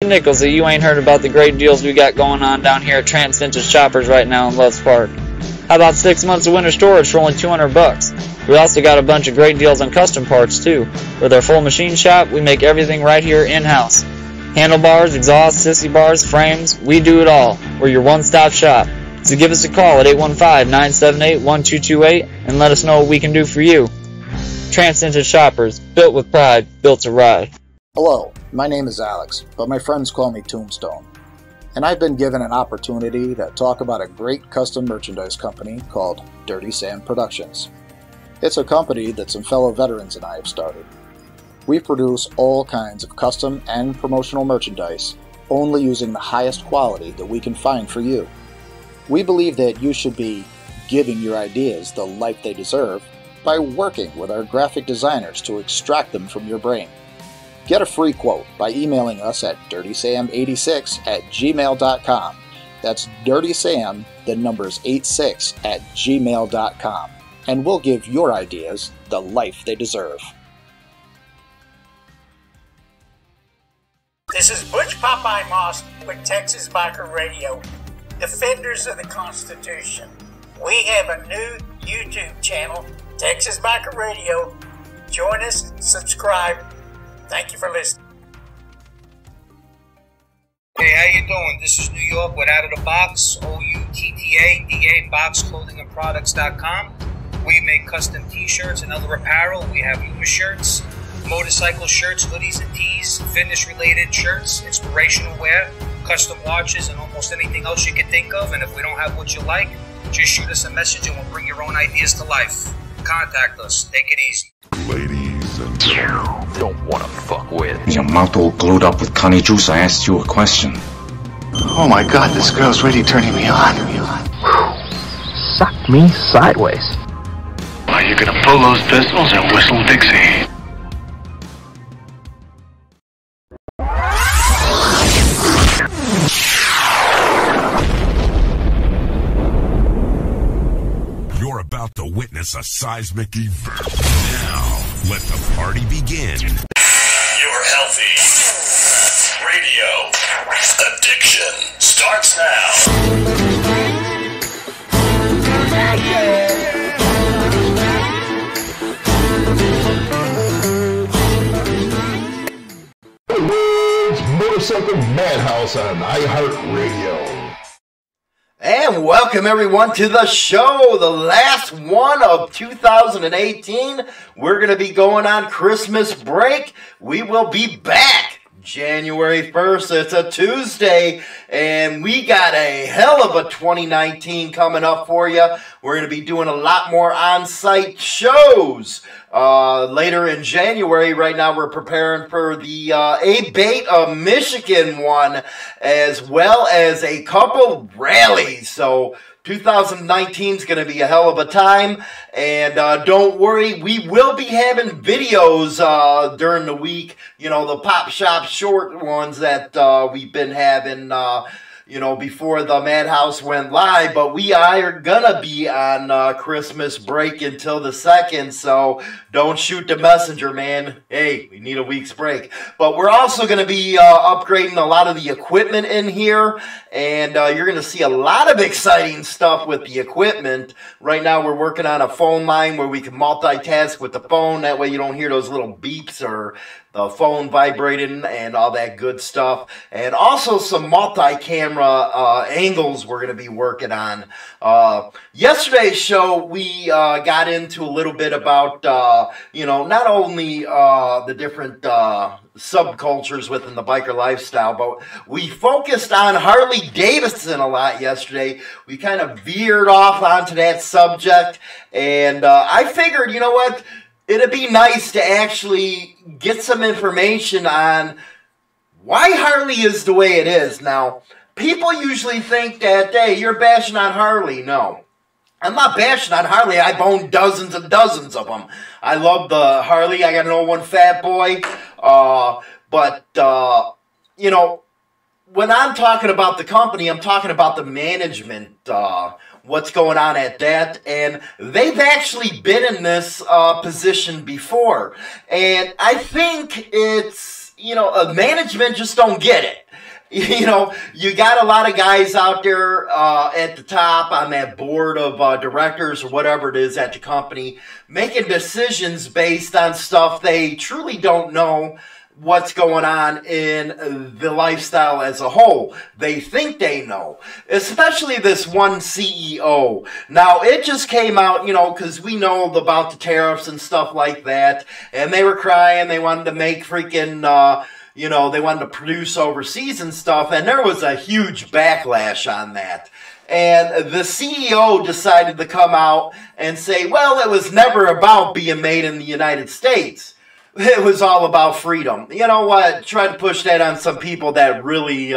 nickels that you ain't heard about the great deals we got going on down here at Trans Vintage Shoppers right now in Loves Park. How about 6 months of winter storage for only $200? We also got a bunch of great deals on custom parts too. With our full machine shop, we make everything right here in-house. Handlebars, exhaust, sissy bars, frames, we do it all. We're your one-stop shop. So give us a call at 815-978-1228 and let us know what we can do for you. Trans Vintage Shoppers, built with pride, built to ride. Hello, my name is Alex, but my friends call me Tombstone. And I've been given an opportunity to talk about a great custom merchandise company called Dirty Sam Productions. It's a company that some fellow veterans and I have started. We produce all kinds of custom and promotional merchandise, only using the highest quality that we can find for you. We believe that you should be giving your ideas the life they deserve by working with our graphic designers to extract them from your brain. Get a free quote by emailing us at dirtysam86@gmail.com. That's dirtysam, the numbers 86 @gmail.com. And we'll give your ideas the life they deserve. This is Butch Popeye Moss with Texas Biker Radio, Defenders of the Constitution. We have a new YouTube channel, Texas Biker Radio. Join us, subscribe. Thank you for listening. Hey, how you doing? This is New York with Out of the Box, OUTTADA, boxclothingandproducts.com. We make custom t-shirts and other apparel. We have UMA shirts, motorcycle shirts, hoodies and tees, fitness-related shirts, inspirational wear, custom watches, and almost anything else you can think of. And if we don't have what you like, just shoot us a message and we'll bring your own ideas to life. Contact us. Take it easy. Ladies and gentlemen, don't want to fuck with. Your mouth all glued up with Connie juice. I asked you a question. Oh my God, this girl's really turning me on. Suck me sideways. Are you gonna pull those pistols and whistle Dixie? you're about to witness a seismic event. Now, let the party begin. Your healthy radio addiction starts now. Motorcycle Madhouse on iHeartRadio. And welcome everyone to the show, the last one of 2018. We're going to be going on Christmas break. We will be back January 1st. It's a Tuesday, and we got a hell of a 2019 coming up for you. We're going to be doing a lot more on-site shows later in January. Right now we're preparing for the A-Bait of Michigan one, as well as a couple rallies. So 2019 is going to be a hell of a time, and don't worry, we will be having videos during the week, you know, the Pop Shop short ones that we've been having, you know, before the Madhouse went live, but we are gonna be on Christmas break until the 2nd, so don't shoot the messenger, man. Hey, we need a week's break. But we're also gonna be upgrading a lot of the equipment in here, and you're gonna see a lot of exciting stuff with the equipment. Right now we're working on a phone line where we can multitask with the phone, that way you don't hear those little beeps or the phone vibrating and all that good stuff. And also some multi-camera angles we're going to be working on. Yesterday's show, we got into a little bit about, you know, not only the different subcultures within the biker lifestyle, but we focused on Harley-Davidson a lot yesterday. We kind of veered off onto that subject, and I figured, you know what, it'd be nice to actually get some information on why Harley is the way it is. Now, people usually think that, hey, you're bashing on Harley. No, I'm not bashing on Harley. I've owned dozens and dozens of them. I love the Harley. I got an 01 Fat Boy. But, you know, when I'm talking about the company, I'm talking about the management, what's going on at that, and they've actually been in this position before, and I think it's, you know, management just don't get it. You know, you got a lot of guys out there at the top on that board of directors or whatever it is at the company making decisions based on stuff they truly don't know what's going on in the lifestyle as a whole. They think they know, especially this one CEO. Now, it just came out, you know, because we know about the tariffs and stuff like that, and they were crying. They wanted to make freaking... you know, they wanted to produce overseas and stuff, and there was a huge backlash on that. And the CEO decided to come out and say, well, it was never about being made in the United States. It was all about freedom. You know what? Try to push that on some people that really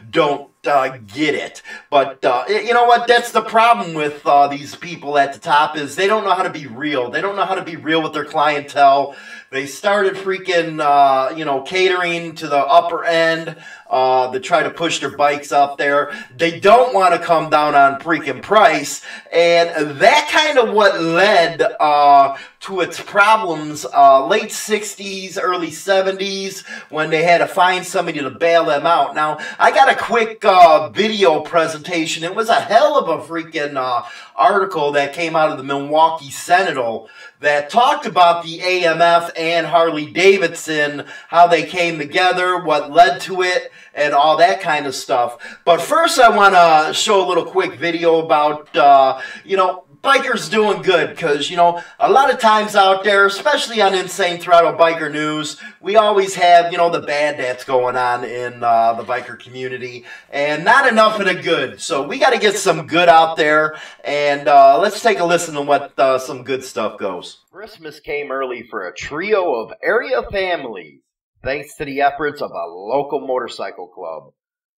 don't get it. But you know what? That's the problem with these people at the top is they don't know how to be real. They don't know how to be real with their clientele. They started freaking, you know, catering to the upper end to try to push their bikes up there. They don't want to come down on freaking price. And that kind of what led to its problems late 60s, early 70s when they had to find somebody to bail them out. Now, I got a quick video presentation. It was a hell of a freaking article that came out of the Milwaukee Sentinel that talked about the AMF and Harley-Davidson, how they came together, what led to it, and all that kind of stuff. But first I want to show a little quick video about, you know, bikers doing good, because, you know, a lot of times out there, especially on Insane Throttle Biker News, we always have, you know, the bad that's going on in the biker community, and not enough of the good. So we got to get some good out there, and let's take a listen to what some good stuff goes. Christmas came early for a trio of area families, thanks to the efforts of a local motorcycle club.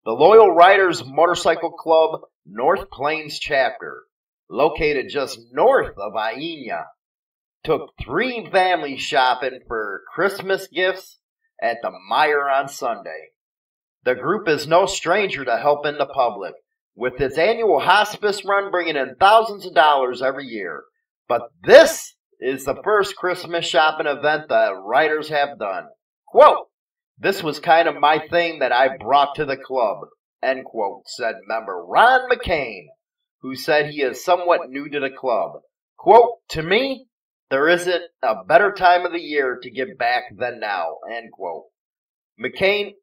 The Loyal Riders Motorcycle Club North Plains Chapter, located just north of Aina, took 3 families shopping for Christmas gifts at the Meijer on Sunday. The group is no stranger to helping the public, with its annual hospice run bringing in thousands of dollars every year. But this is the first Christmas shopping event the Riders have done. Quote, "This was kind of my thing that I brought to the club," end quote, said member Ron McCain, who said he is somewhat new to the club. Quote, "To me, there isn't a better time of the year to give back than now," end quote. McCain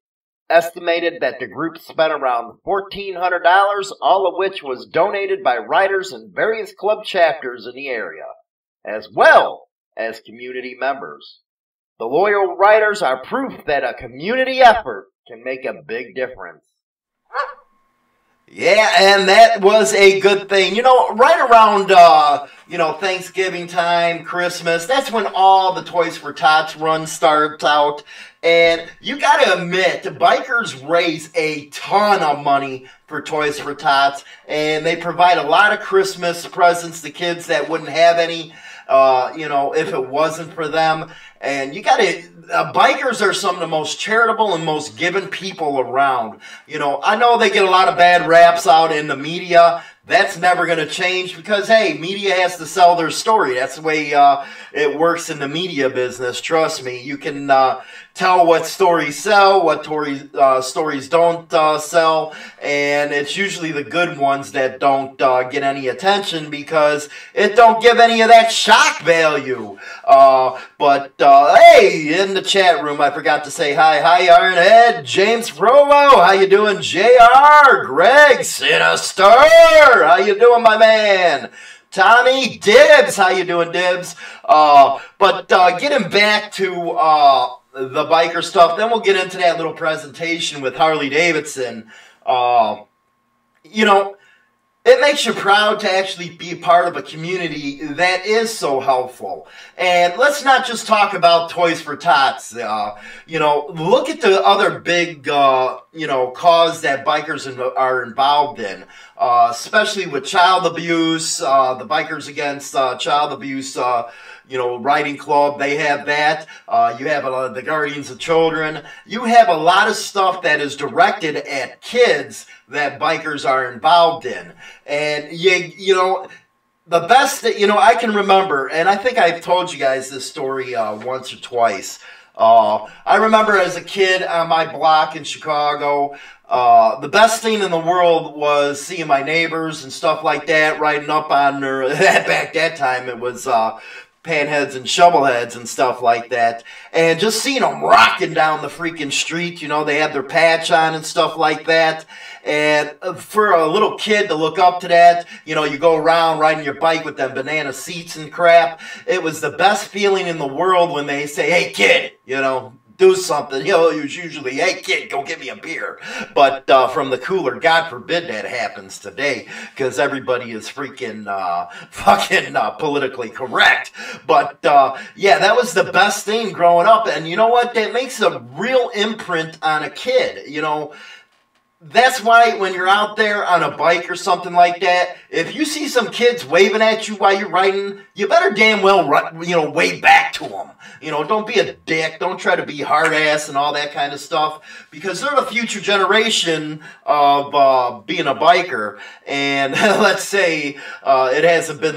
estimated that the group spent around $1,400, all of which was donated by riders in various club chapters in the area, as well as community members. The Loyal Riders are proof that a community effort can make a big difference. Yeah, and that was a good thing. You know, right around, you know, Thanksgiving time, Christmas, that's when all the Toys for Tots run starts out. And you got to admit, bikers raise a ton of money for Toys for Tots. And they provide a lot of Christmas presents to kids that wouldn't have any, you know, if it wasn't for them. And you got to, bikers are some of the most charitable and most giving people around. You know, I know they get a lot of bad raps out in the media. That's never going to change because, hey, media has to sell their story. That's the way it works in the media business. Trust me. You can tell what stories sell, what stories don't sell, and it's usually the good ones that don't get any attention because it don't give any of that shock value. But hey, in the chat room, I forgot to say hi. Hi, Iron Ed, James Provo. How you doing, JR? Greg Sinister. How you doing, my man? Tommy Dibbs. How you doing, Dibbs? But getting back to the biker stuff, then we'll get into that little presentation with Harley-Davidson. You know, it makes you proud to actually be part of a community that is so helpful. And let's not just talk about Toys for Tots. You know, look at the other big, you know, cause that bikers are involved in, especially with child abuse, the Bikers Against Child Abuse, you know, riding club, they have that. You have the Guardians of Children. You have a lot of stuff that is directed at kids that bikers are involved in. And, you know, the best that, you know, I can remember, and I think I've told you guys this story once or twice. I remember as a kid on my block in Chicago, the best thing in the world was seeing my neighbors and stuff like that riding up on their, back that time it was panheads and shovelheads and stuff like that, and just seeing them rocking down the freaking street. You know, they had their patch on and stuff like that. And for a little kid to look up to that, you know, you go around riding your bike with them banana seats and crap. It was the best feeling in the world when they say, "Hey kid, you know, do something." You know, it was usually, "Hey kid, go get me a beer." But from the cooler, God forbid that happens today, because everybody is freaking fucking politically correct. But yeah, that was the best thing growing up. And you know what? That makes a real imprint on a kid, you know. That's why when you're out there on a bike or something like that, if you see some kids waving at you while you're riding, you better damn well, you know, wave back to them. You know, don't be a dick. Don't try to be hard ass and all that kind of stuff, because they're the future generation of being a biker. And let's say it hasn't been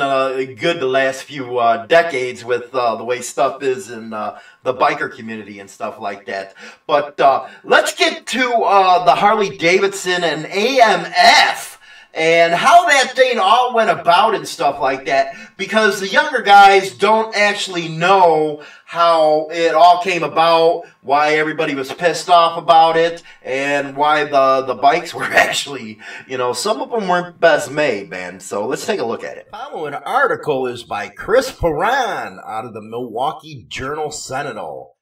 good the last few decades with the way stuff is in the biker community and stuff like that. But let's get to the Harley-Davidson and AMF and how that thing all went about and stuff like that, because the younger guys don't actually know how it all came about, why everybody was pissed off about it, and why the bikes were actually, you know, some of them weren't best made, man. So let's take a look at it. The following article is by Chris Perron out of the Milwaukee Journal-Sentinel,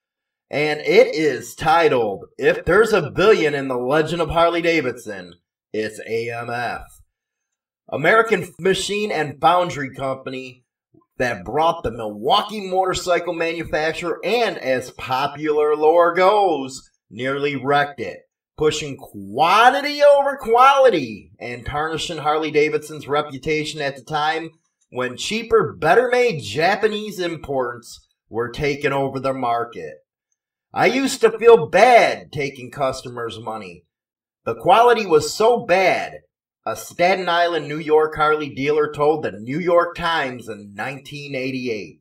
and it is titled, "If There's a Billion in the Legend of Harley-Davidson, It's AMF." American machine and foundry company that brought the Milwaukee motorcycle manufacturer, and as popular lore goes, nearly wrecked it, pushing quantity over quality and tarnishing Harley-Davidson's reputation at the time when cheaper, better-made Japanese imports were taking over the market. "I used to feel bad taking customers' money. The quality was so bad," a Staten Island, New York Harley dealer told the New York Times in 1988.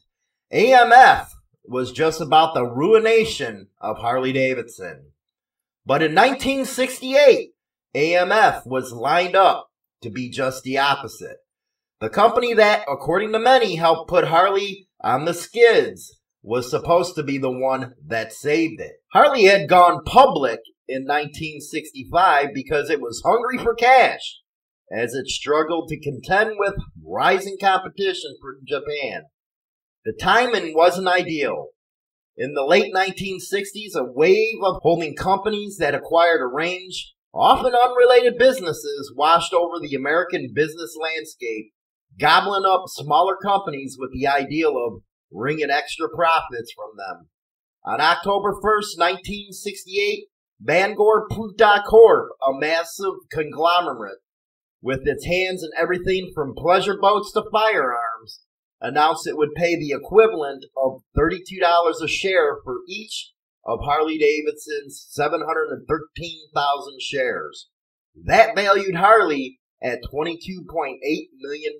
AMF was just about the ruination of Harley-Davidson. But in 1968, AMF was lined up to be just the opposite. The company that, according to many, helped put Harley on the skids was supposed to be the one that saved it. Harley had gone public in 1965 because it was hungry for cash, as it struggled to contend with rising competition from Japan. The timing wasn't ideal. In the late 1960s, a wave of holding companies that acquired a range, often unrelated businesses, washed over the American business landscape, gobbling up smaller companies with the ideal of wringing extra profits from them. On October 1st, 1968, Bangor Puta Corp, a massive conglomerate with its hands in everything from pleasure boats to firearms, announced it would pay the equivalent of $32 a share for each of Harley-Davidson's 713,000 shares. That valued Harley at $22.8 million,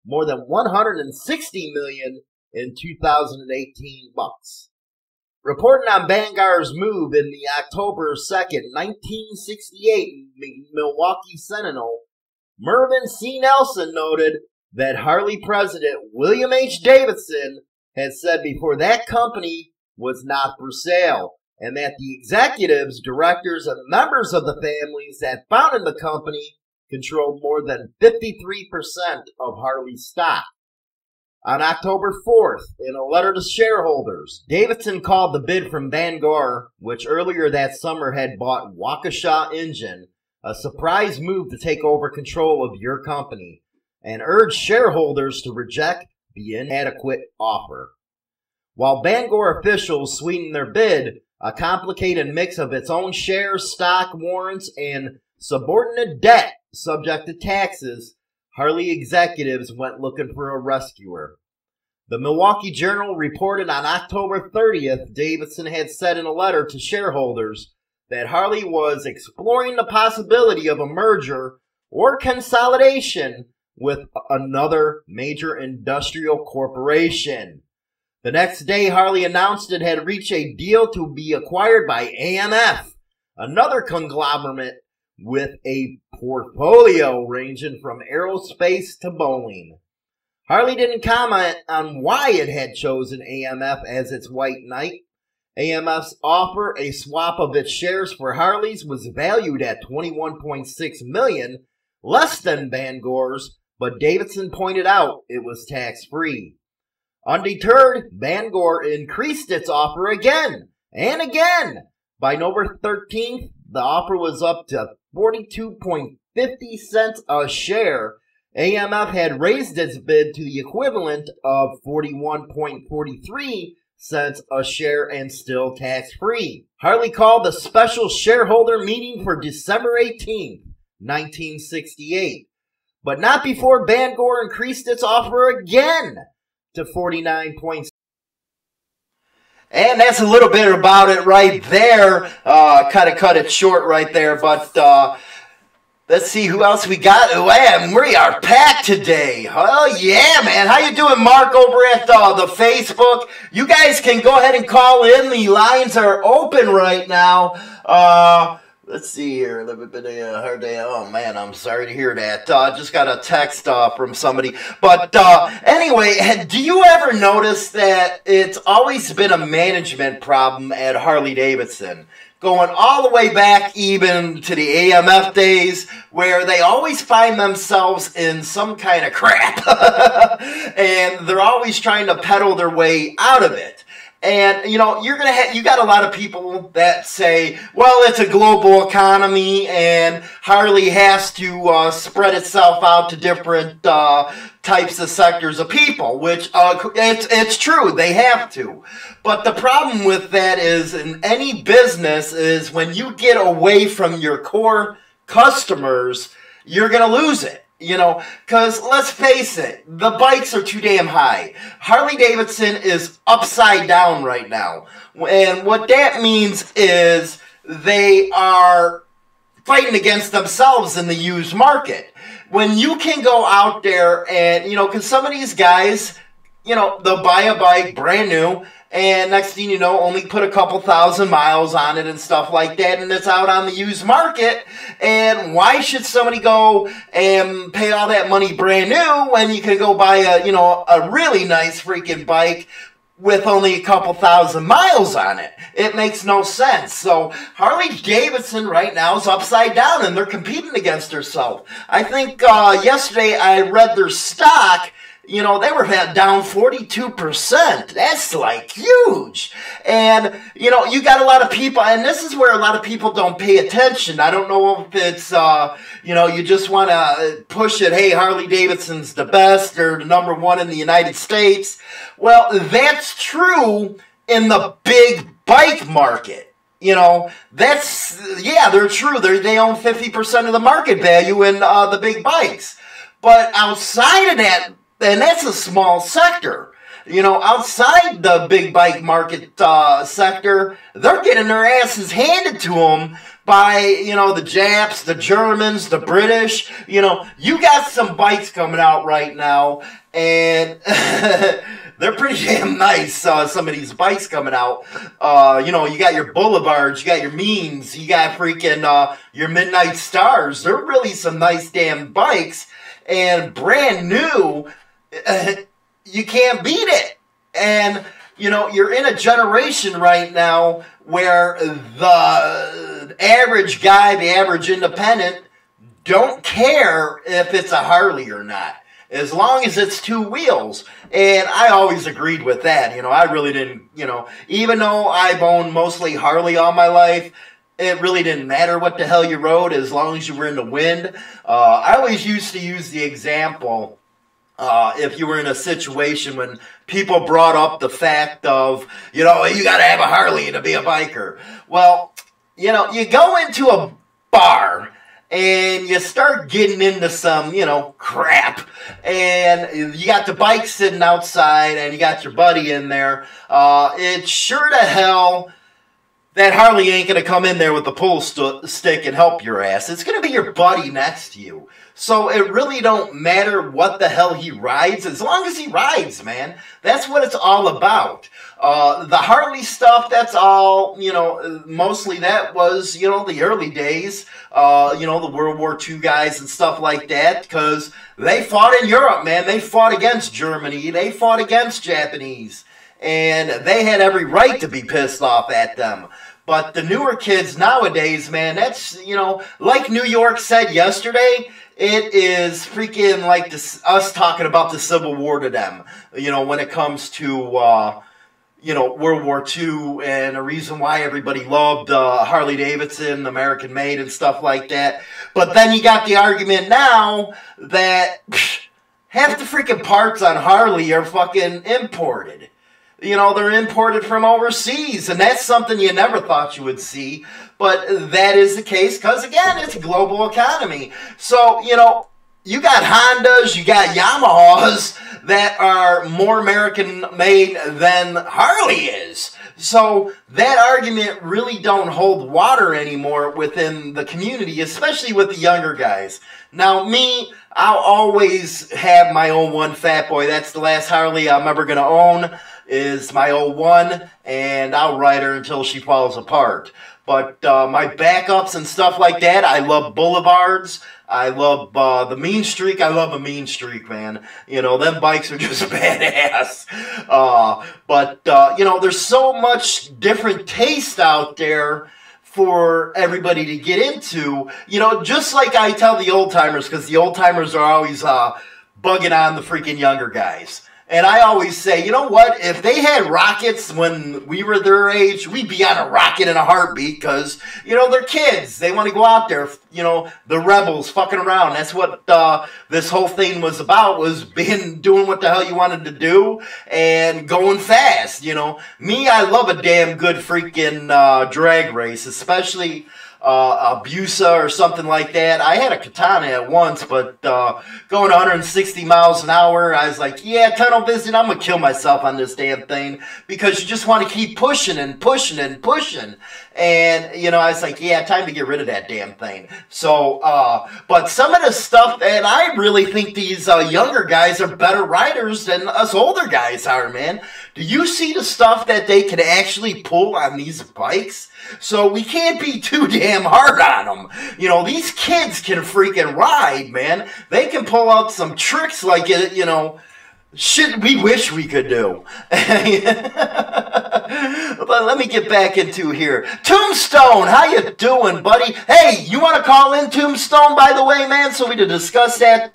more than $160 million in 2018 bucks. Reporting on Bangor's move in the October 2nd, 1968 Milwaukee Sentinel, Mervyn C. Nelson noted that Harley president William H. Davidson had said before that company was not for sale, and that the executives, directors, and members of the families that founded the company controlled more than 53% of Harley's stock. On October 4th, in a letter to shareholders, Davidson called the bid from Bangor, which earlier that summer had bought Waukesha Engine, a surprise move to take over control of your company, and urged shareholders to reject the inadequate offer. While Bangor officials sweetened their bid, a complicated mix of its own shares, stock, warrants, and subordinate debt subject to taxes, Harley executives went looking for a rescuer. The Milwaukee Journal reported on October 30th, Davidson had said in a letter to shareholders that Harley was exploring the possibility of a merger or consolidation with another major industrial corporation. The next day, Harley announced it had reached a deal to be acquired by AMF, another conglomerate with a portfolio ranging from aerospace to bowling. Harley didn't comment on why it had chosen AMF as its white knight. AMF's offer, a swap of its shares for Harley's, was valued at $21.6 million, less than Bangor's, but Davidson pointed out it was tax-free. Undeterred, Bangor increased its offer again and again. By November 13th, the offer was up to 42.50 cents a share. AMF had raised its bid to the equivalent of 41.43 cents a share and still tax-free. Harley called a special shareholder meeting for December 18th, 1968, but not before Bangor increased its offer again to 49. And that's a little bit about it right there. Kind of cut it short right there, but let's see who else we got. Oh, we are packed today. Oh, yeah, man. How you doing, Mark, over at the Facebook? You guys can go ahead and call in. The lines are open right now. Let's see here. A little bit of a hard day. Oh, man, I'm sorry to hear that. Just got a text from somebody. But anyway, do you ever notice that it's always been a management problem at Harley-Davidson? Going all the way back even to the AMF days, where they always find themselves in some kind of crap. And they're always trying to peddle their way out of it. And, you know, you got a lot of people that say, well, it's a global economy and Harley has to spread itself out to different types of sectors of people, which it's true, they have to. But the problem with that is, in any business, is when you get away from your core customers, you're going to lose it. You know, because let's face it, the bikes are too damn high. Harley-Davidson is upside down right now. And what that means is they are fighting against themselves in the used market. When you can go out there and, you know, because some of these guys, you know, they'll buy a bike brand new, and next thing you know, only put a couple thousand miles on it and stuff like that, and it's out on the used market. And why should somebody go and pay all that money brand new when you can go buy a really nice freaking bike with only a couple thousand miles on it? It makes no sense. So Harley-Davidson right now is upside down, and they're competing against themselves. I think yesterday I read their stock. You know, they were down 42%. That's like huge. And, you know, you got a lot of people, and this is where a lot of people don't pay attention. I don't know if it's, you know, you just want to push it, hey, Harley-Davidson's the best or the number one in the United States. Well, that's true in the big bike market. You know, yeah, they're true. They own 50% of the market value in the big bikes. But outside of that, and that's a small sector. You know, outside the big bike market sector, they're getting their asses handed to them by, you know, the Japs, the Germans, the British. You know, you got some bikes coming out right now, and they're pretty damn nice, some of these bikes coming out. You know, you got your Boulevards, you got your Means, you got freaking your Midnight Stars. They're really some nice damn bikes, and brand new. You can't beat it. And, you know, you're in a generation right now where the average guy, the average independent, don't care if it's a Harley or not, as long as it's two wheels. And I always agreed with that. You know, I really didn't, you know, even though I've owned mostly Harley all my life, it really didn't matter what the hell you rode as long as you were in the wind. I always used to use the example, if you were in a situation when people brought up the fact of, you know, you got to have a Harley to be a biker. Well, you know, you go into a bar and you start getting into some, you know, crap. And you got the bike sitting outside and you got your buddy in there. It's sure to hell that Harley ain't going to come in there with the pull stick and help your ass. It's going to be your buddy next to you. So it really don't matter what the hell he rides, as long as he rides, man. That's what it's all about. The Harley stuff, that's all, you know, mostly that was, you know, the early days, you know, the World War II guys and stuff like that, because they fought in Europe, man. They fought against Germany. They fought against Japanese. And they had every right to be pissed off at them. But the newer kids nowadays, man, that's, you know, like New York said yesterday, it is freaking like this, us talking about the Civil War to them, you know, when it comes to, you know, World War II and a reason why everybody loved Harley-Davidson, American-made and stuff like that. But then you got the argument now that half the freaking parts on Harley are fucking imported. You know, they're imported from overseas, and that's something you never thought you would see. But that is the case because, again, it's a global economy. So, you know, you got Hondas, you got Yamahas that are more American-made than Harley is. So that argument really don't hold water anymore within the community, especially with the younger guys. Now, me, I'll always have my own one Fat Boy. That's the last Harley I'm ever going to own, is my 01, and I'll ride her until she falls apart. But my backups and stuff like that, I love Boulevards. I love the Mean Streak. I love a Mean Streak, man. You know, them bikes are just badass. But you know, there's so much different taste out there for everybody to get into. You know, just like I tell the old-timers, because the old-timers are always bugging on the freaking younger guys. And I always say, you know what, if they had rockets when we were their age, we'd be on a rocket in a heartbeat because, you know, they're kids. They want to go out there, you know, the rebels fucking around. That's what this whole thing was about, was doing what the hell you wanted to do and going fast, you know. Me, I love a damn good freaking drag race, especially a Busa or something like that. I had a Katana at once, but going 160 miles an hour, I was like, yeah, tunnel vision, I'm going to kill myself on this damn thing, because you just want to keep pushing and pushing and pushing. And, you know, I was like, yeah, time to get rid of that damn thing. So, but some of the stuff, and I really think these younger guys are better riders than us older guys are, man. Do you see the stuff that they can actually pull on these bikes? So we can't be too damn hard on them. You know, these kids can freaking ride, man. They can pull out some tricks like, you know, shit we wish we could do. But let me get back into here. Tombstone, how you doing, buddy? Hey, you want to call in, Tombstone, by the way, man, so we can discuss that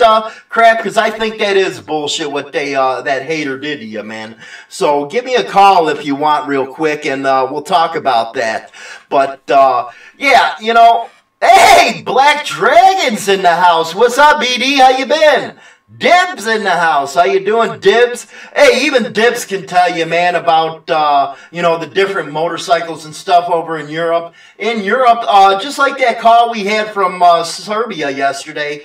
crap? Because I think that is bullshit what they that hater did to you, man. So give me a call if you want real quick, and we'll talk about that. But, yeah, you know, hey, Black Dragon's in the house. What's up, BD? How you been? Dibs in the house. How you doing, Dibs? Hey, even Dibs can tell you, man, about, you know, the different motorcycles and stuff over in Europe. In Europe, just like that call we had from Serbia yesterday,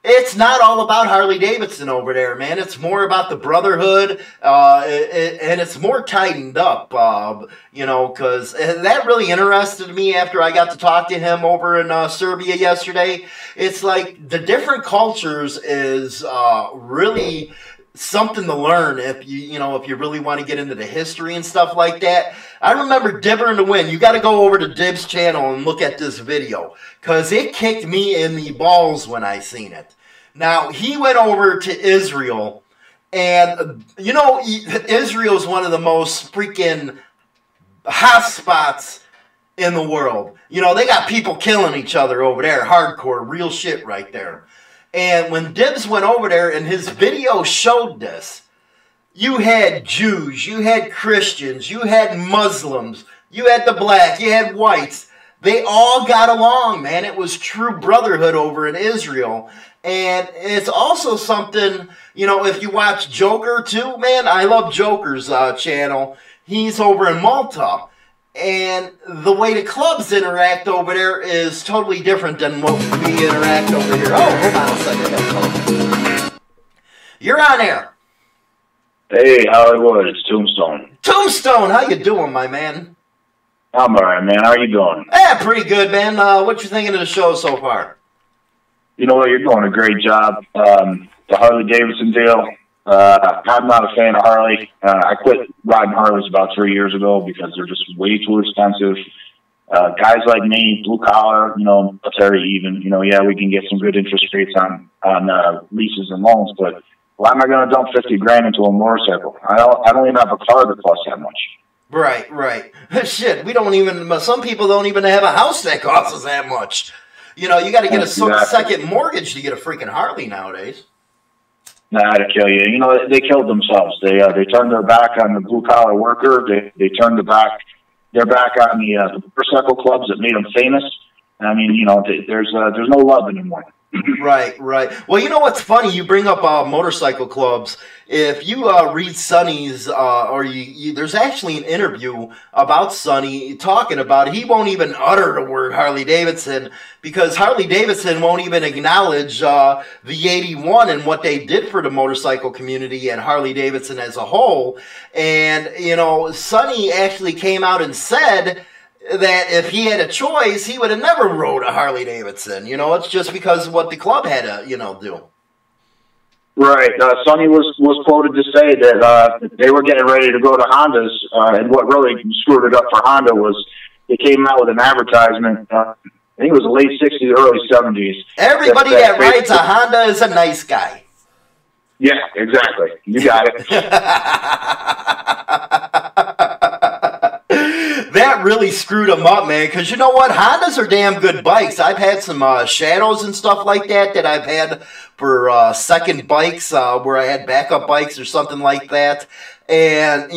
it's not all about Harley-Davidson over there, man. It's more about the brotherhood, and it's more tightened up, you know, because that really interested me after I got to talk to him over in Serbia yesterday. It's like the different cultures is really something to learn if you know, if you really want to get into the history and stuff like that. I remember Dibber in the Wind. You got to go over to Dib's channel and look at this video, because it kicked me in the balls when I seen it. Now, he went over to Israel, and, you know, Israel's one of the most freaking hot spots in the world. You know, they got people killing each other over there, hardcore, real shit right there. And when Dibs went over there, and his video showed this, you had Jews, you had Christians, you had Muslims, you had the black, you had whites. They all got along, man. It was true brotherhood over in Israel. And it's also something, you know, if you watch Joker too, man, I love Joker's channel. He's over in Malta. And the way the clubs interact over there is totally different than what we interact over here. Oh, hold on a second. You're on air. Hey, Hollywood, it's Tombstone. Tombstone, how you doing, my man? I'm all right, man. How are you doing? Yeah, pretty good, man. What you thinking of the show so far? You know what? You're doing a great job. The Harley-Davidson deal. I'm not a fan of Harley. I quit riding Harleys about 3 years ago because they're just way too expensive. Guys like me, blue collar, military even, yeah, we can get some good interest rates on leases and loans, but why am I going to dump 50 grand into a motorcycle? I don't even have a car that costs that much. Right. Shit, some people don't even have a house that costs us that much. You got to get a second mortgage to get a freaking Harley nowadays. Nah, to kill you. They killed themselves. They turned their back on the blue collar worker. They turned their back on the motorcycle clubs that made them famous. I mean, there's no love anymore. Right. Well, you know what's funny? You bring up motorcycle clubs. If you read Sonny's, there's actually an interview about Sonny talking about it. He won't even utter the word Harley-Davidson because Harley-Davidson won't even acknowledge the 81 and what they did for the motorcycle community and Harley-Davidson as a whole. And, Sonny actually came out and said that if he had a choice, he would have never rode a Harley-Davidson. It's just because of what the club had to, do. Right. Sonny was quoted to say that they were getting ready to go to Honda's, and what really screwed it up for Honda was they came out with an advertisement, I think it was the late 60s, early 70s. Everybody that rides a Honda is a nice guy. Yeah, exactly. You got it. That really screwed them up, man, because you know what? Hondas are damn good bikes. I've had some Shadows and stuff like that I've had for second bikes where I had backup bikes or something like that. And,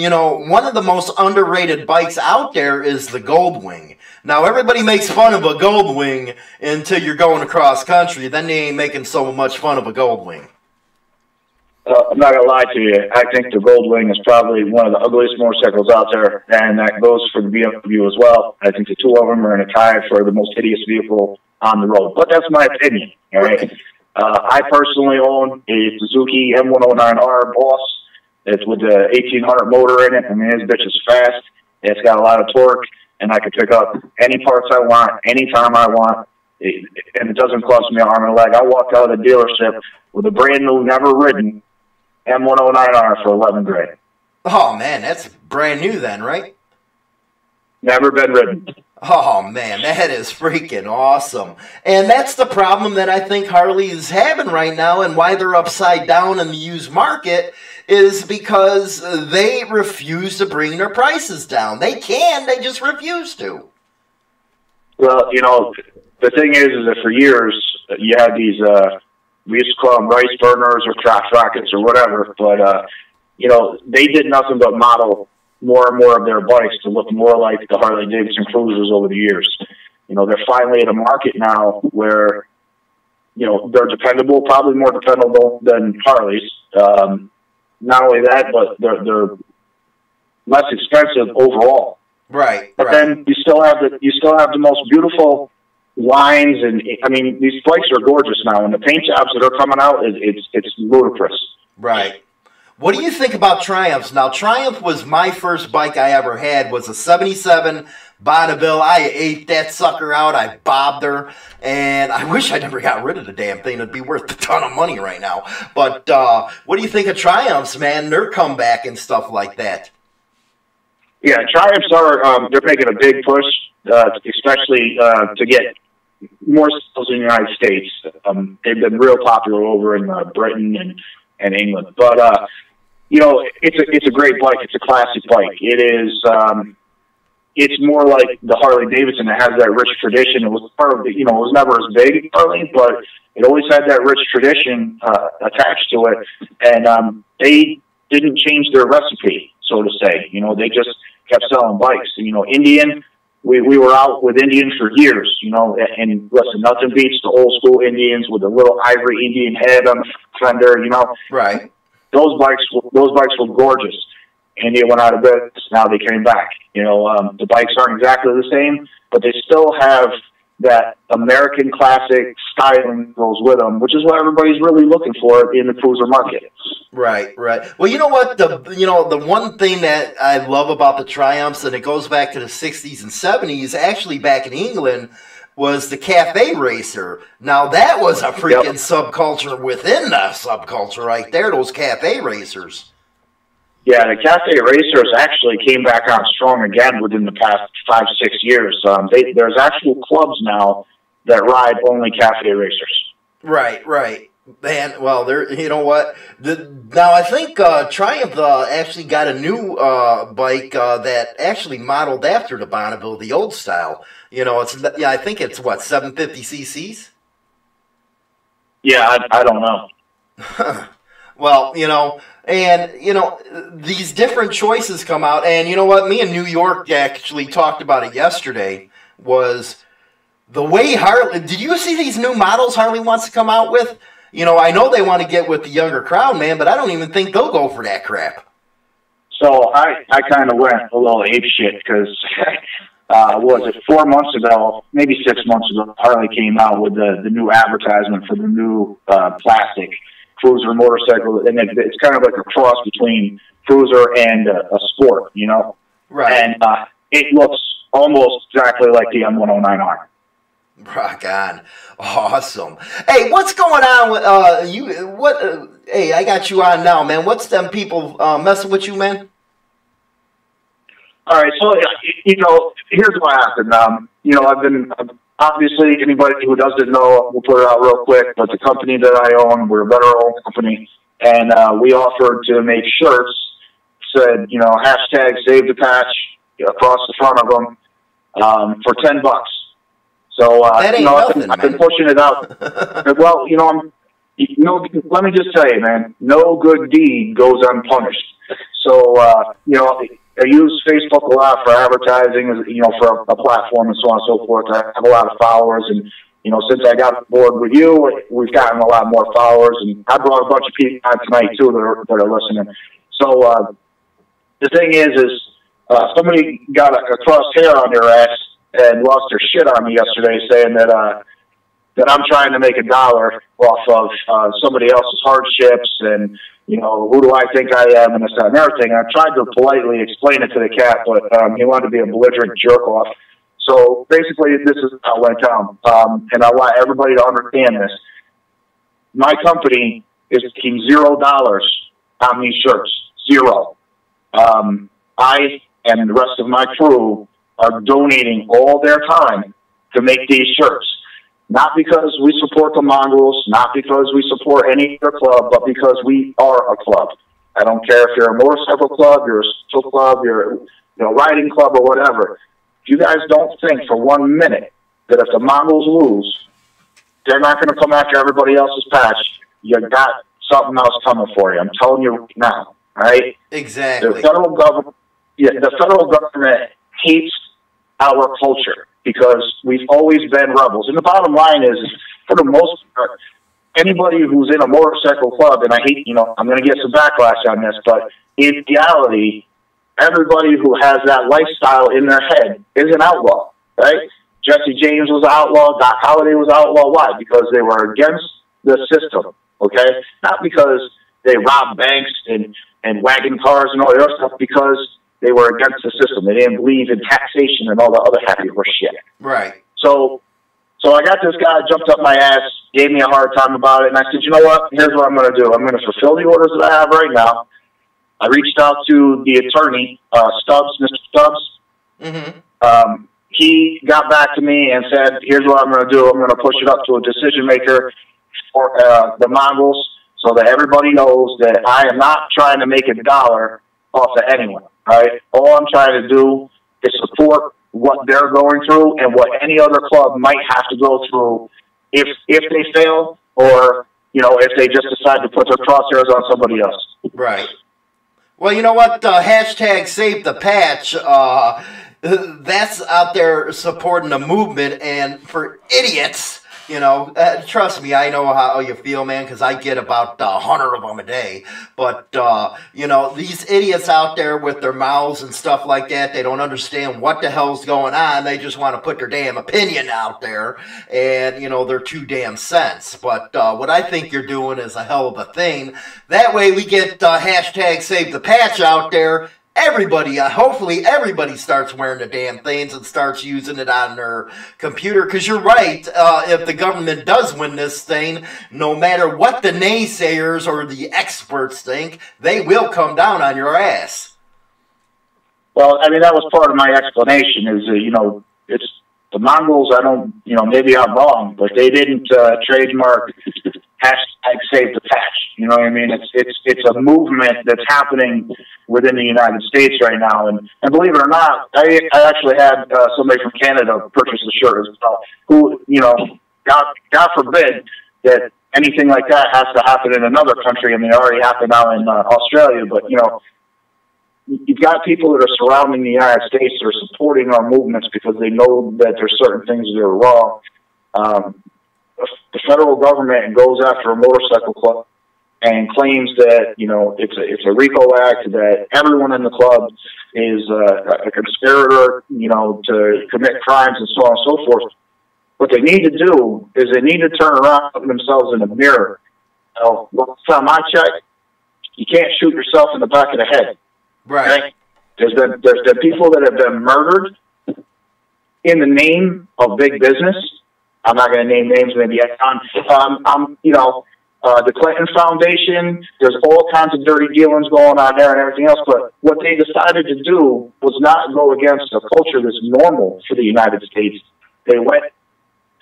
one of the most underrated bikes out there is the Goldwing. Now, everybody makes fun of a Goldwing until you're going across country. Then they ain't making so much fun of a Goldwing. I'm not going to lie to you. I think the Goldwing is probably one of the ugliest motorcycles out there, and that goes for the BMW as well. I think the two of them are in a tie for the most hideous vehicle on the road. But that's my opinion, all right? I personally own a Suzuki M109R Boss. It's with the 1800 motor in it. I mean, this bitch is fast. It's got a lot of torque, and I can pick up any parts I want, anytime I want, and it doesn't cost me an arm and a leg. I walked out of the dealership with a brand new, never ridden M109R for 11 grand. Oh, man, that's brand new then, right? Never been ridden. Oh, man, that is freaking awesome. And that's the problem that I think Harley is having right now and why they're upside down in the used market is because they refuse to bring their prices down. They can, they just refuse to. Well, the thing is that for years, you had these, we used to call them rice burners or crotch rockets or whatever, but, they did nothing but model more and more of their bikes to look more like the Harley-Davidson Cruisers over the years. They're finally at a market now where, they're dependable, probably more dependable than Harleys. Not only that, but they're less expensive overall. Right. But then you still have the most beautiful lines, and I mean these bikes are gorgeous now, and the paint jobs that are coming out it's ludicrous. Right. What do you think about Triumphs? Now, Triumph was my first bike I ever had. Was a '77 Bonneville. I ate that sucker out. I bobbed her, and I wish I never got rid of the damn thing. It'd be worth a ton of money right now. But what do you think of Triumphs, man? Their comeback and stuff like that. Yeah, Triumphs are they're making a big push, especially to get more sales in the United States. They've been real popular over in Britain and England, but it's a great bike. It's a classic bike. It is. It's more like the Harley-Davidson that has that rich tradition. It was part of the, it was never as big, Harley, but it always had that rich tradition attached to it. And they didn't change their recipe, so to say. They just kept selling bikes. Indian, we were out with Indians for years, and listen, nothing beats the old school Indians with the little ivory Indian head on the fender, Right. Those bikes were gorgeous. India went out of business. Now they came back. The bikes aren't exactly the same, but they still have that American classic styling that goes with them, which is what everybody's really looking for in the cruiser market. Right. Well, you know what? The one thing that I love about the Triumphs, and it goes back to the 60s and 70s, actually back in England, was the cafe racer. Now, that was a freaking subculture within the subculture right there, those cafe racers. Yeah, the cafe racers actually came back on strong again within the past 5-6 years. There's actual clubs now that ride only cafe racers. Right. Man, well, you know what? Now, I think Triumph actually got a new bike that actually modeled after the Bonneville, the old style. You know, I think it's, 750 cc's? Yeah, I don't know. Well, these different choices come out, and you know what? Me and New York actually talked about it yesterday, was the way Harley... Did you see these new models Harley wants to come out with? I know they want to get with the younger crowd, man, but I don't even think they'll go for that crap. So I kind of went a little apeshit because, was it 4 months ago, maybe 6 months ago, Harley came out with the new advertisement for the new plastic cruiser motorcycle, and it's kind of like a cross between cruiser and a sport, Right. And it looks almost exactly like the M109R. Rock on. Awesome. Hey, what's going on with you? Hey, I got you on now, man. What's them people messing with you, man? All right, so here's what happened. I've been obviously, anybody who doesn't know, we'll put it out real quick. But the company that I own, we're a veteran-owned company, and we offered to make shirts. Said, hashtag save the patch across the front of them for $10. So, that ain't nothing, I've been pushing it out. Well, let me just tell you, man, no good deed goes unpunished. So, I use Facebook a lot for advertising, for a platform and so on and so forth. I have a lot of followers, and, since I got on board with you, we've gotten a lot more followers, and I brought a bunch of people on tonight, too, that are listening. So, the thing is somebody got a crosshair on their ass and lost their shit on me yesterday, saying that I'm trying to make $1 off of somebody else's hardships, and who do I think I am, and this, that, and everything. I tried to politely explain it to the cat, but he wanted to be a belligerent jerk off. So basically, this is how it went down, and I want everybody to understand this. My company is making $0 on these shirts, 0. I and the rest of my crew are donating all their time to make these shirts. Not because we support the Mongrels, not because we support any other club, but because we are a club. I don't care if you're a motorcycle club, you're a social club, you're a riding club or whatever. If you guys don't think for 1 minute that if the Mongrels lose, they're not going to come after everybody else's patch, you got something else coming for you. I'm telling you right now, all right? Exactly. The federal government hates our culture because we've always been rebels. And the bottom line is, for the most part, anybody who's in a motorcycle club, and I hate, I'm going to get some backlash on this, but in reality, everybody who has that lifestyle in their head is an outlaw, right? Jesse James was an outlaw. Doc Holliday was an outlaw. Why? Because they were against the system, okay? Not because they robbed banks and wagon cars and all the other stuff, because they were against the system. They didn't believe in taxation and all the other happy horse shit. Right. So I got this guy jumped up my ass, gave me a hard time about it, and I said, you know what? Here's what I'm going to do. I'm going to fulfill the orders that I have right now. I reached out to the attorney, Stubbs, Mr. Stubbs. Mm-hmm. He got back to me and said, here's what I'm going to do. I'm going to push it up to a decision maker for the Mongrels so that everybody knows that I am not trying to make $1 off of anyone. All right? All I'm trying to do is support what they're going through and what any other club might have to go through if they fail, or if they just decide to put their crosshairs on somebody else. Right. Well, you know what? Hashtag save the patch. That's out there supporting the movement, and for idiots You know, trust me, I know how you feel, man, because I get about 100 of them a day. But, you know, these idiots out there with their mouths and stuff like that, they don't understand what the hell's going on. They just want to put their damn opinion out there, and, you know, they're 2 damn cents. But what I think you're doing is a hell of a thing. That way we get hashtag Save the Patch out there. Everybody, hopefully everybody starts wearing the damn things and starts using it on their computer. Because you're right, if the government does win this thing, no matter what the naysayers or the experts think, they will come down on your ass. Well, I mean, that was part of my explanation is, you know, it's the Mongols, I don't, you know, maybe I'm wrong, but they didn't trademark hashtag Save the Patch. You know what I mean? It's a movement that's happening within the United States right now. And believe it or not, I actually had somebody from Canada purchase the shirt as well, who, you know, God forbid that anything like that has to happen in another country. I mean, it already happened now in Australia, but, you know, you've got people that are surrounding the United States that are supporting our movements because they know that there's certain things that are wrong. The federal government goes after a motorcycle club and claims that, you know, it's a RICO act, that everyone in the club is a conspirator, you know, to commit crimes and so on and so forth. What they need to do is they need to turn around and look themselves in the mirror. Now, last time I checked, you can't shoot yourself in the back of the head. Right. Okay? There's been people that have been murdered in the name of big business. I'm not going to name names, maybe you know, the Clinton Foundation, there's all kinds of dirty dealings going on there and everything else, but what they decided to do was not go against a culture that's normal for the United States. They went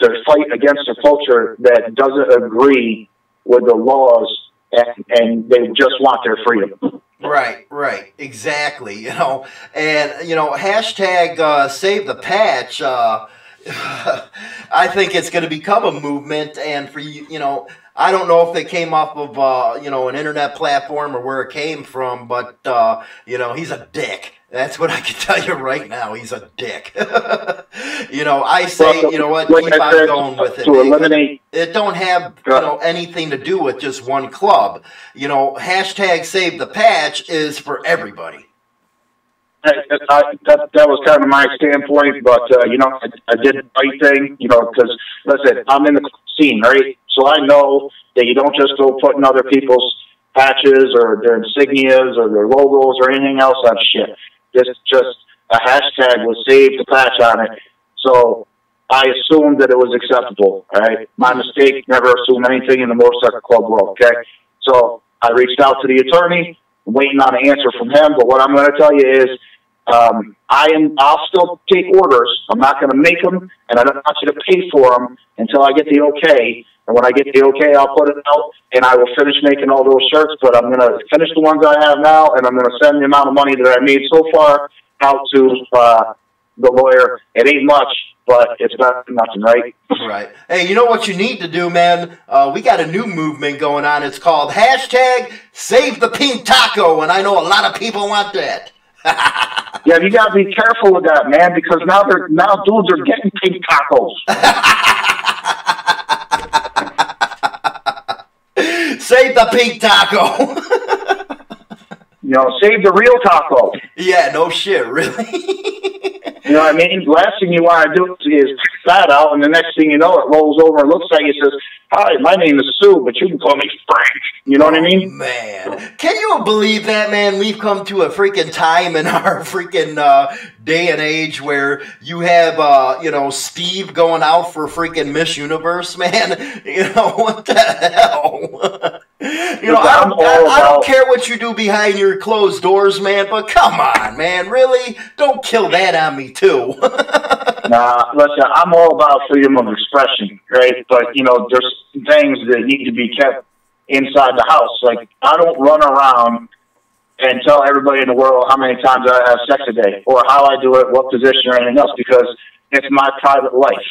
to fight against a culture that doesn't agree with the laws, and they just want their freedom. Right, exactly, you know, and, you know, hashtag Save the Patch, I think it's going to become a movement, and for you know, I don't know if it came off of, you know, an internet platform or where it came from, but, you know, he's a dick. That's what I can tell you right now. He's a dick. You know, I say, you know what, keep on going with it. To eliminate, it don't have, you know, anything to do with just one club. You know, hashtag Save the Patch is for everybody. That was kind of my standpoint, but, you know, I did the right thing, you know, because, listen, I'm in the scene, right? So I know that you don't just go putting other people's patches or their insignias or their logos or anything else on shit. This is just a hashtag with Save the Patch on it. So I assumed that it was acceptable, all right? My mistake, never assume anything in the motorcycle club world, okay? So I reached out to the attorney, waiting on an answer from him, but what I'm going to tell you is I'll still take orders. I'm not going to make them, and I don't want you to pay for them until I get the okay. And when I get the okay, I'll put it out, and I will finish making all those shirts, but I'm going to finish the ones I have now, and I'm going to send the amount of money that I made so far out to the lawyer. It ain't much, but it's better than nothing, right? Right. Hey, you know what you need to do, man? We got a new movement going on. It's called hashtag Save the Pink Taco, and I know a lot of people want that. Yeah, you got to be careful with that, man, because now dudes are getting pink tacos. Save the pink taco. You know, save the real taco. Yeah, no shit, really. You know what I mean? The last thing you want to do is pick that out, and the next thing you know, it rolls over and looks at you and says, "Hi, my name is Sue, but you can call me Frank." You know what I mean? Man, can you believe that, man? We've come to a freaking time in our freaking day and age where you have, you know, Steve going out for freaking Miss Universe, man. You know, what the hell? You know, I don't care what you do behind your closed doors, man, but come on, man, really? Don't kill that on me, too. Nah, listen, I'm all about freedom of expression, right? But, you know, there's things that need to be kept inside the house. Like, I don't run around and tell everybody in the world how many times I have sex a day or how I do it, what position or anything else, because it's my private life.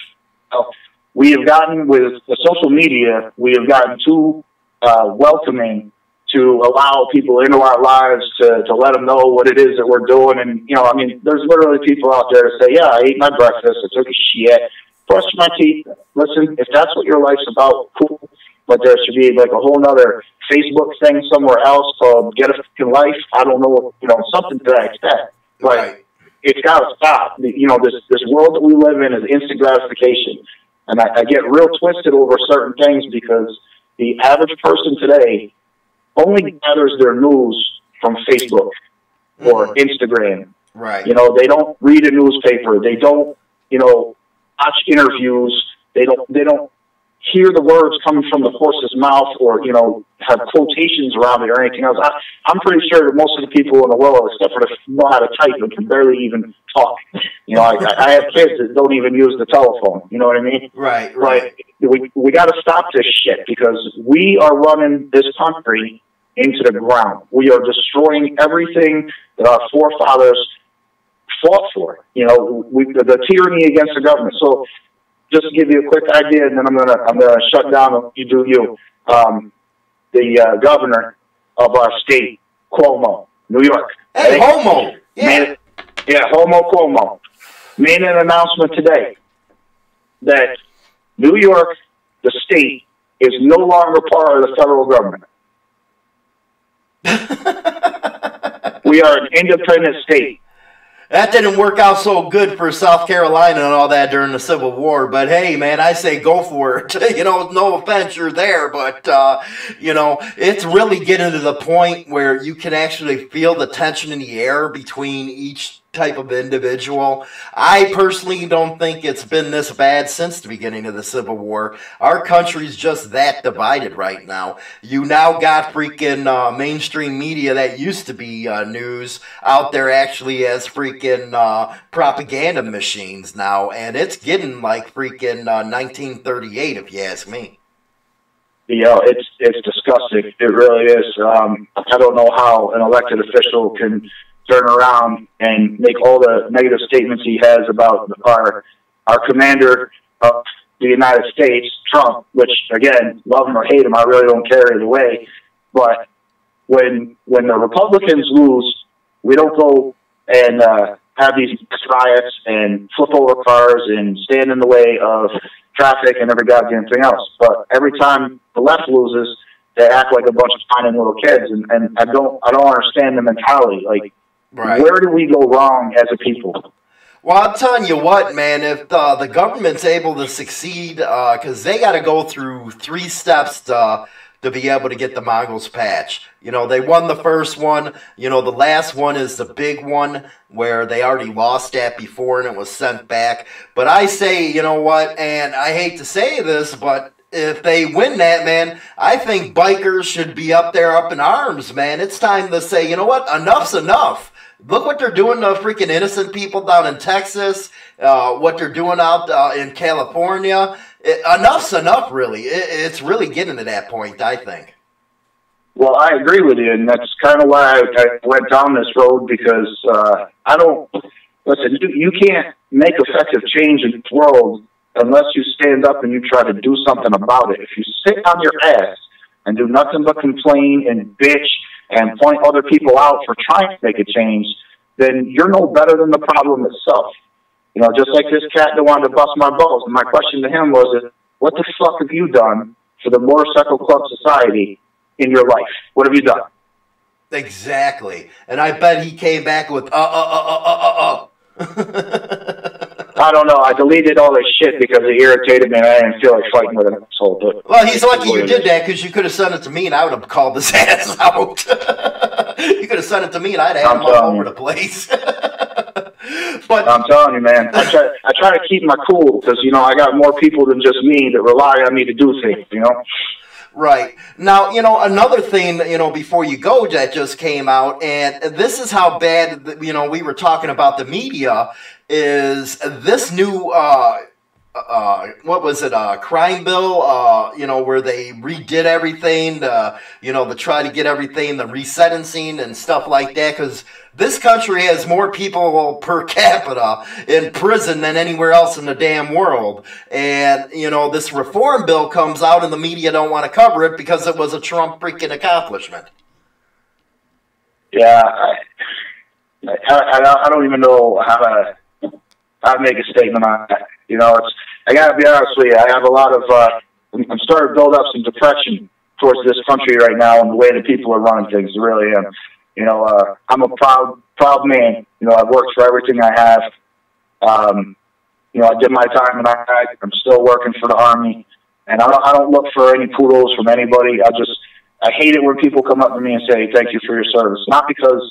So we have gotten, with the social media, we have gotten too welcoming to allow people into our lives to let them know what it is that we're doing. And, you know, I mean, there's literally people out there that say, yeah, I ate my breakfast, I took a shit, brush my teeth. Listen, if that's what your life's about, cool. But there should be like a whole nother Facebook thing somewhere else called Get a Fucking Life. I don't know, something to that extent. But it's got to stop. This world that we live in is instant gratification. And I get real twisted over certain things because the average person today only gathers their news from Facebook or Instagram. Right. They don't read a newspaper. They don't, watch interviews. They don't hear the words coming from the horse's mouth or, have quotations around it or anything else. I'm pretty sure that most of the people in the world, except for the know how to type, can barely even talk. I have kids that don't even use the telephone. You know what I mean? Right. We got to stop this shit because we are running this country into the ground. We are destroying everything that our forefathers fought for. The tyranny against the government. So, just to give you a quick idea, and then I'm gonna shut down. You do you. The governor of our state, Cuomo, New York. Hey, Homo. Homo Cuomo made an announcement today that New York, the state, is no longer part of the federal government. We are an independent state. That didn't work out so good for South Carolina and all that during the Civil War, but hey, man, I say go for it. No offense, you're there, but, it's really getting to the point where you can actually feel the tension in the air between each type of individual. I personally don't think it's been this bad since the beginning of the Civil War. Our country's just that divided right now. You now got freaking mainstream media that used to be news out there actually as freaking propaganda machines now, and it's getting like freaking 1938 if you ask me. It's disgusting. It really is. I don't know how an elected official can turn around and make all the negative statements he has about our commander of the United States, Trump, which, again, love him or hate him, I really don't care either way. But when the Republicans lose, we don't go and have these riots and flip over cars and stand in the way of traffic and every goddamn thing else. But every time the left loses, they act like a bunch of tiny little kids, and I don't understand the mentality. Like, where do we go wrong as a people? Well, I'm telling you what, man, if the government's able to succeed, because they got to go through 3 steps to be able to get the Mongols patch. They won the first one. The last one is the big one where they already lost that before and it was sent back. But I say, you know what, and I hate to say this, but if they win that, man, I think bikers should be up in arms, man. It's time to say, you know what, enough's enough. Look what they're doing to freaking innocent people down in Texas, what they're doing out in California. Enough's enough, really. It's really getting to that point, I think. Well, I agree with you, and that's kind of why I went down this road, because listen, you can't make effective change in this world unless you stand up and you try to do something about it. If you sit on your ass and do nothing but complain and bitch and point other people out for trying to make a change, then you're no better than the problem itself. Just like this cat that wanted to bust my balls. And my question to him was, what the fuck have you done for the Motorcycle Club Society in your life? What have you done? Exactly. And I bet he came back with, I don't know. I deleted all this shit because it irritated me and I didn't feel like fighting with an asshole. But well, he's lucky you did that, because you could have sent it to me and I would have called his ass out. You could have sent it to me and I'd have him all over the place. But I'm telling you, man, I try to keep my cool because, I got more people than just me that rely on me to do things, Right. Now, another thing, before you go that just came out, and this is how bad, we were talking about the media, is this new, what was it, crime bill, where they redid everything, to try to get everything, the resentencing and stuff like that, because this country has more people per capita in prison than anywhere else in the damn world. And, this reform bill comes out and the media don't want to cover it because it was a Trump freaking accomplishment. Yeah, I don't even know how to make a statement on that. I got to be honest with you. I have a lot of, I'm starting to build up some depression towards this country right now and the way that people are running things. I really am. You know, I'm a proud man. You know, I've worked for everything I have. You know, I did my time in Iraq. I'm still working for the Army. And I don't look for any kudos from anybody. I hate it when people come up to me and say, thank you for your service. Not because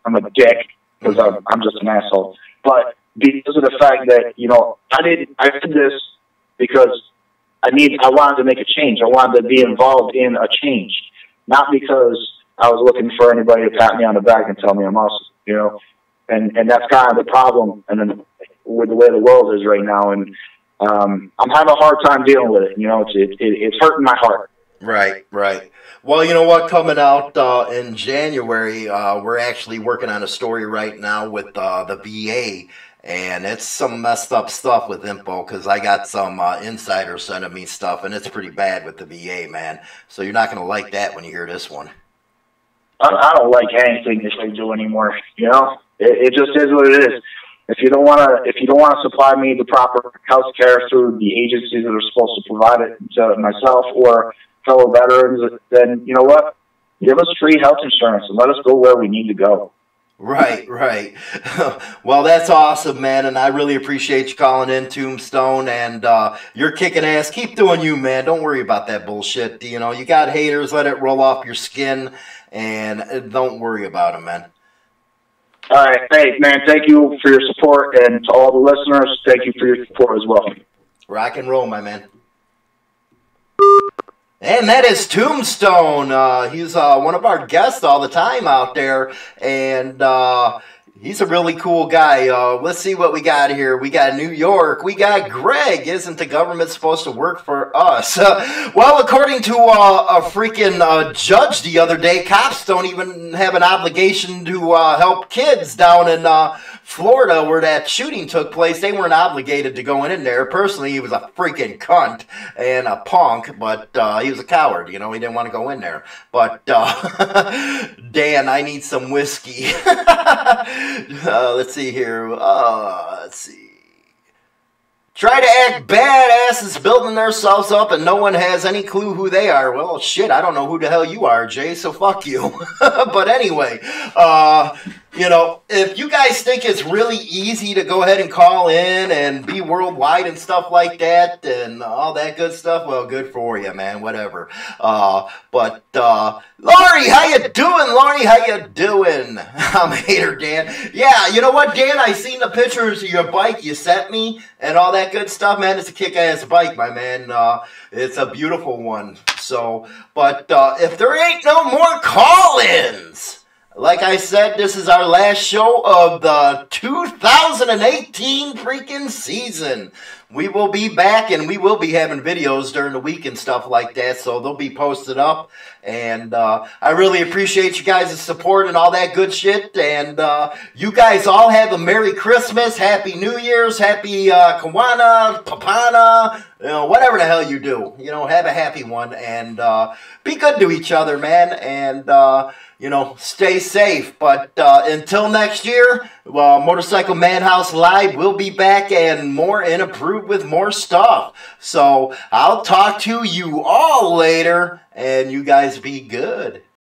I'm a dick, because I'm just an asshole, but because of the fact that, you know, I did this because I wanted to make a change. I wanted to be involved in a change, not because I was looking for anybody to pat me on the back and tell me I'm awesome, you know. And that's kind of the problem, and then with the way the world is right now, and I'm having a hard time dealing with it. You know, it's hurting my heart. Right, right. Well, you know what? Coming out in January, we're actually working on a story right now with the VA. And it's some messed up stuff with info because I got some insiders sending me stuff, and it's pretty bad with the VA, man. So you're not going to like that when you hear this one. I don't like anything that they do anymore. You know, it just is what it is. If you don't want to supply me the proper health care through the agencies that are supposed to provide it to myself or fellow veterans, then you know what? Give us free health insurance and let us go where we need to go. Right, right. Well, that's awesome, man, and I really appreciate you calling in, Tombstone, and you're kicking ass. Keep doing you, man. Don't worry about that bullshit. You know, you got haters, let it roll off your skin, and don't worry about them, man. All right. Hey, man, thank you for your support, and to all the listeners, thank you for your support as well. Rock and roll, my man. And that is Tombstone. He's one of our guests all the time out there, and he's a really cool guy. Let's see what we got here. We got New York. We got Greg. Isn't the government supposed to work for us? Well, according to a freaking judge the other day, cops don't even have an obligation to help kids down in Florida where that shooting took place. They weren't obligated to go in there. Personally, he was a freaking cunt and a punk, but he was a coward. You know, he didn't want to go in there. But, Dan, I need some whiskey. Let's see here. Let's see. Try to act badasses building themselves up and no one has any clue who they are. Well, shit, I don't know who the hell you are, Jay, so fuck you. But anyway, you know, if you guys think it's really easy to go ahead and call in and be worldwide and stuff like that and all that good stuff, well, good for you, man, whatever. But Laurie, how you doing, Laurie? How you doing? I'm a hater, Dan. Yeah, you know what, Dan? I seen the pictures of your bike you sent me and all that good stuff, man. It's a kick-ass bike, my man. It's a beautiful one. So, but if there ain't no more call-ins, like I said, this is our last show of the 2018 freaking season. We will be back, and we will be having videos during the week and stuff like that, so they'll be posted up. And I really appreciate you guys' support and all that good shit. And you guys all have a Merry Christmas, Happy New Year's, Happy Kawana, Papana, you know, whatever the hell you do. You know, have a happy one, and be good to each other, man. And you know, stay safe. But until next year, Motorcycle Madhouse Live will be back and more and improved with more stuff. So I'll talk to you all later, and you guys be good.